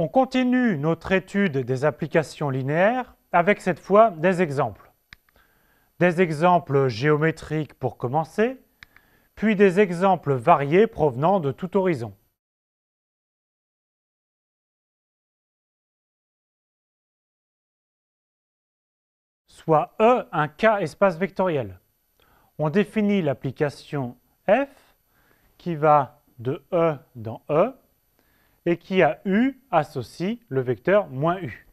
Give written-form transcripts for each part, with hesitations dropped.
On continue notre étude des applications linéaires avec cette fois des exemples. Des exemples géométriques pour commencer, puis des exemples variés provenant de tout horizon. Soit E un K espace vectoriel. On définit l'application F qui va de E dans E et qui à U associe le vecteur moins U.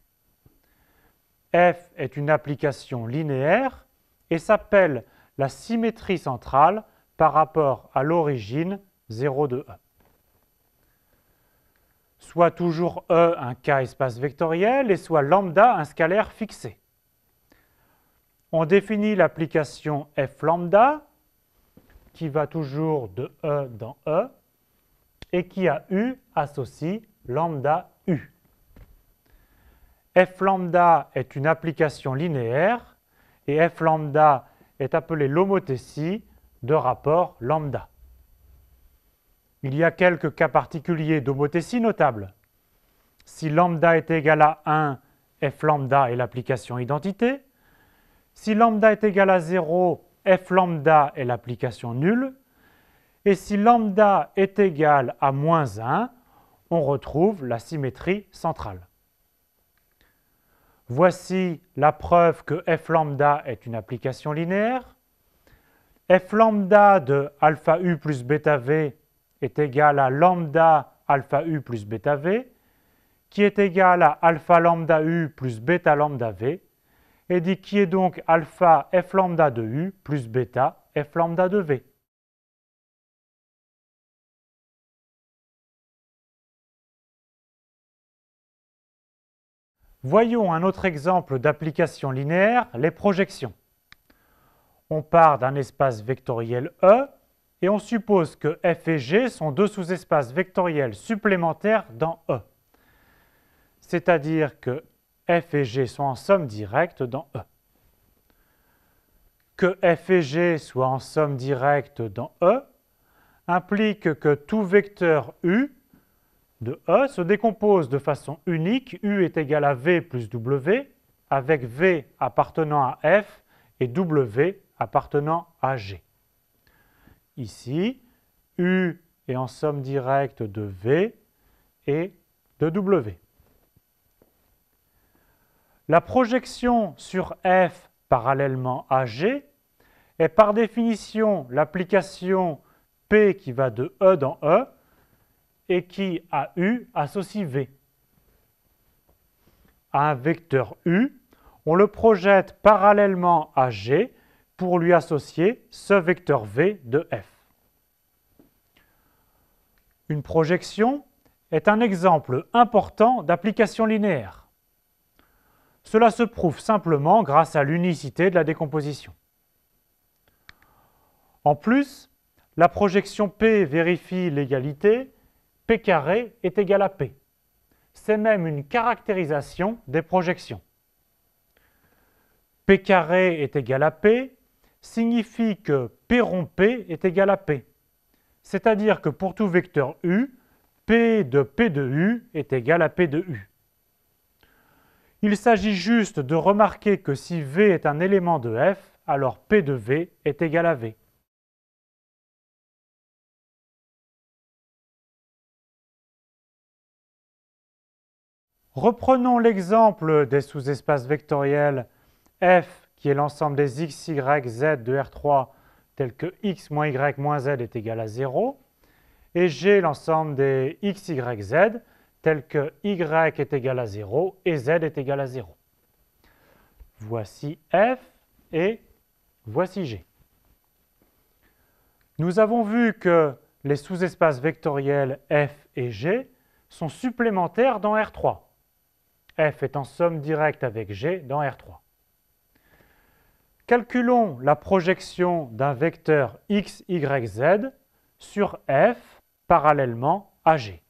F est une application linéaire et s'appelle la symétrie centrale par rapport à l'origine 0 de E. Soit toujours E un K espace vectoriel et soit lambda un scalaire fixé. On définit l'application F lambda qui va toujours de E dans E et qui à U associe lambda U. F lambda est une application linéaire et F lambda est appelée l'homothétie de rapport lambda. Il y a quelques cas particuliers d'homothétie notables. Si lambda est égal à 1, F lambda est l'application identité. Si lambda est égal à 0, F lambda est l'application nulle. Et si lambda est égal à moins 1, on retrouve la symétrie centrale. Voici la preuve que f lambda est une application linéaire. F lambda de alpha u plus bêta v est égal à lambda alpha u plus bêta v, qui est égal à alpha lambda u plus bêta lambda v, et dit qui est donc alpha f lambda de u plus bêta f lambda de v. Voyons un autre exemple d'application linéaire, les projections. On part d'un espace vectoriel E et on suppose que F et G sont deux sous-espaces vectoriels supplémentaires dans E. C'est-à-dire que F et G sont en somme directe dans E. Que F et G soient en somme directe dans E implique que tout vecteur U de E se décompose de façon unique. U est égal à V plus W, avec V appartenant à F et W appartenant à G. Ici, U est en somme directe de V et de W. La projection sur F parallèlement à G est par définition l'application P qui va de E dans E et qui, à U, associe V. À un vecteur U, on le projette parallèlement à G pour lui associer ce vecteur V de F. Une projection est un exemple important d'application linéaire. Cela se prouve simplement grâce à l'unicité de la décomposition. En plus, la projection P vérifie l'égalité P carré est égal à P. C'est même une caractérisation des projections. P carré est égal à P signifie que P rond P est égal à P. C'est-à-dire que pour tout vecteur U, P de U est égal à P de U. Il s'agit juste de remarquer que si V est un élément de F, alors P de V est égal à V. Reprenons l'exemple des sous-espaces vectoriels F, qui est l'ensemble des x, y, z de R3, tel que x moins y moins z est égal à 0, et G, l'ensemble des x, y, z, tel que y est égal à 0 et z est égal à 0. Voici F et voici G. Nous avons vu que les sous-espaces vectoriels F et G sont supplémentaires dans R3. F est en somme directe avec G dans R3. Calculons la projection d'un vecteur x, y, z sur F parallèlement à G.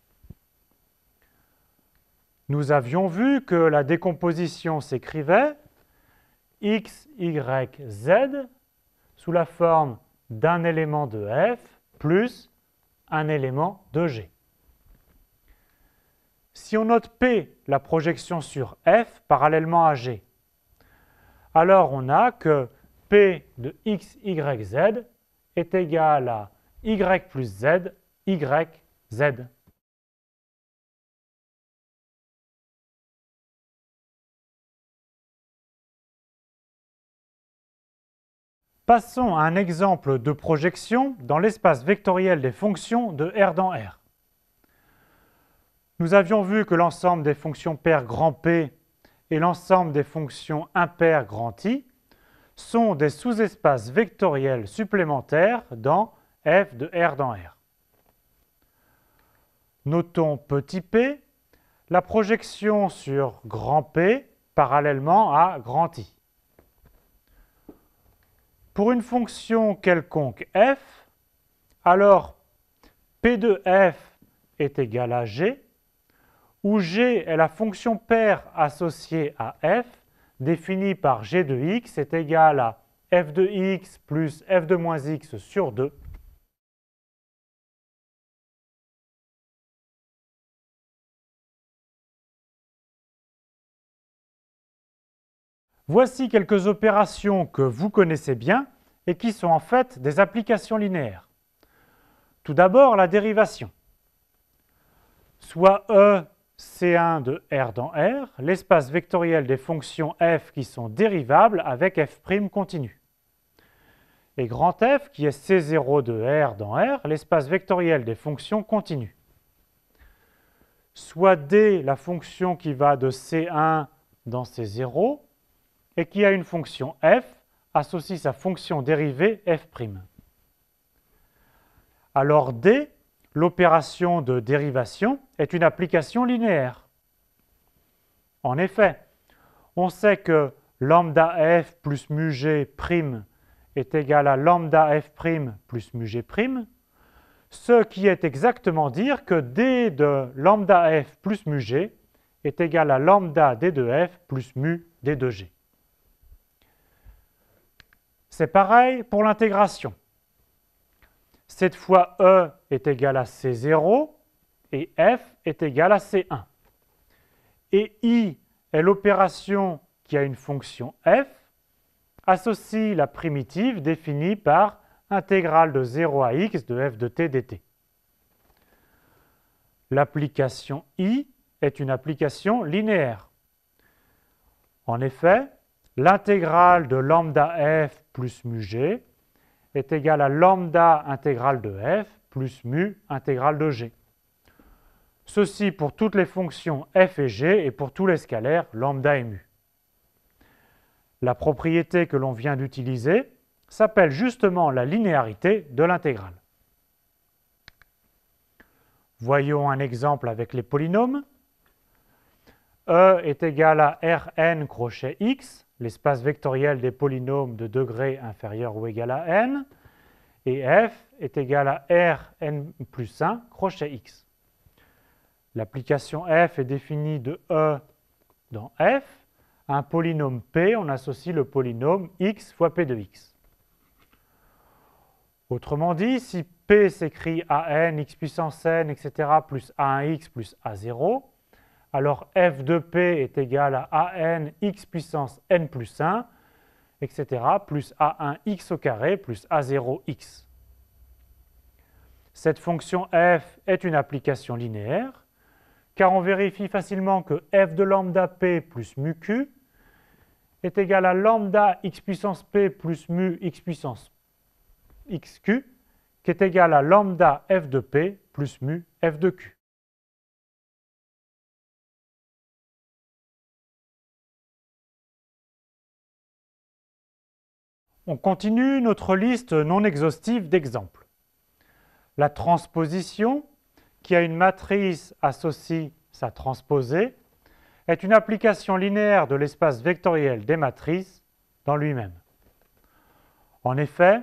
Nous avions vu que la décomposition s'écrivait x, y, z sous la forme d'un élément de F plus un élément de G. Si on note P, la projection sur F parallèlement à G, alors on a que P de x, y, z est égal à y plus z, y, z. Passons à un exemple de projection dans l'espace vectoriel des fonctions de R dans R. Nous avions vu que l'ensemble des fonctions paires grand P et l'ensemble des fonctions impaires grand I sont des sous-espaces vectoriels supplémentaires dans f de R dans R. Notons petit p, la projection sur grand P parallèlement à grand I. Pour une fonction quelconque f, alors P de f est égal à G, où G est la fonction paire associée à f, définie par G de x est égal à f de x plus f de moins x sur 2. Voici quelques opérations que vous connaissez bien et qui sont en fait des applications linéaires. Tout d'abord, la dérivation. Soit E, C1 de R dans R, l'espace vectoriel des fonctions f qui sont dérivables avec f' continu. Et grand F qui est C0 de R dans R, l'espace vectoriel des fonctions continues. Soit D, la fonction qui va de C1 dans C0, et qui a une fonction f, associe sa fonction dérivée f'. Alors D, l'opération de dérivation, est une application linéaire. En effet, on sait que lambda f plus mu g' est égal à lambda f' plus mu g', ce qui est exactement dire que d de lambda f plus mu g est égal à lambda d de f plus mu d de g. C'est pareil pour l'intégration. Cette fois, E est égal à C0 et F est égal à C1. Et I est l'opération qui a une fonction F, associe la primitive définie par intégrale de 0 à x de f de t dt. L'application I est une application linéaire. En effet, l'intégrale de lambda f plus mu g est égale à lambda intégrale de f plus mu intégrale de g. Ceci pour toutes les fonctions f et g et pour tous les scalaires lambda et mu. La propriété que l'on vient d'utiliser s'appelle justement la linéarité de l'intégrale. Voyons un exemple avec les polynômes. E est égal à Rn crochet x, l'espace vectoriel des polynômes de degré inférieur ou égal à n, et f est égal à Rn plus 1 crochet x. L'application f est définie de E dans f. À un polynôme p, on associe le polynôme x fois p de x. Autrement dit, si p s'écrit an, x puissance n, etc., plus a1x plus a0, alors f de p est égal à an x puissance n plus 1, etc., plus a1 x au carré plus a0 x. Cette fonction f est une application linéaire, car on vérifie facilement que f de lambda p plus mu q est égal à lambda x puissance p plus mu x puissance xq, qui est égal à lambda f de p plus mu f de q. On continue notre liste non exhaustive d'exemples. La transposition, qui a une matrice associe sa transposée, est une application linéaire de l'espace vectoriel des matrices dans lui-même. En effet,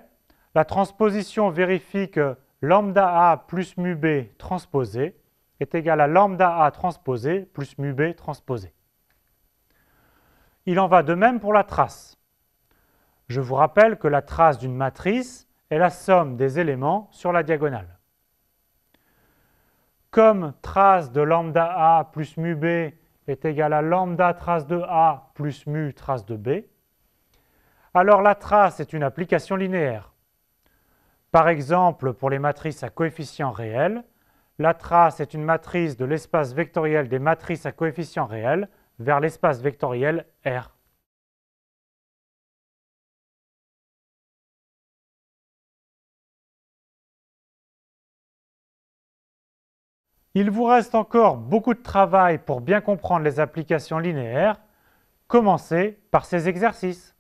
la transposition vérifie que lambda a plus mu b transposé est égal à lambda a transposé plus mu b transposé. Il en va de même pour la trace. Je vous rappelle que la trace d'une matrice est la somme des éléments sur la diagonale. comme trace de lambda A plus mu B est égal à lambda trace de A plus mu trace de B, alors la trace est une application linéaire. Par exemple, pour les matrices à coefficients réels, la trace est une matrice de l'espace vectoriel des matrices à coefficients réels vers l'espace vectoriel R. Il vous reste encore beaucoup de travail pour bien comprendre les applications linéaires. Commencez par ces exercices.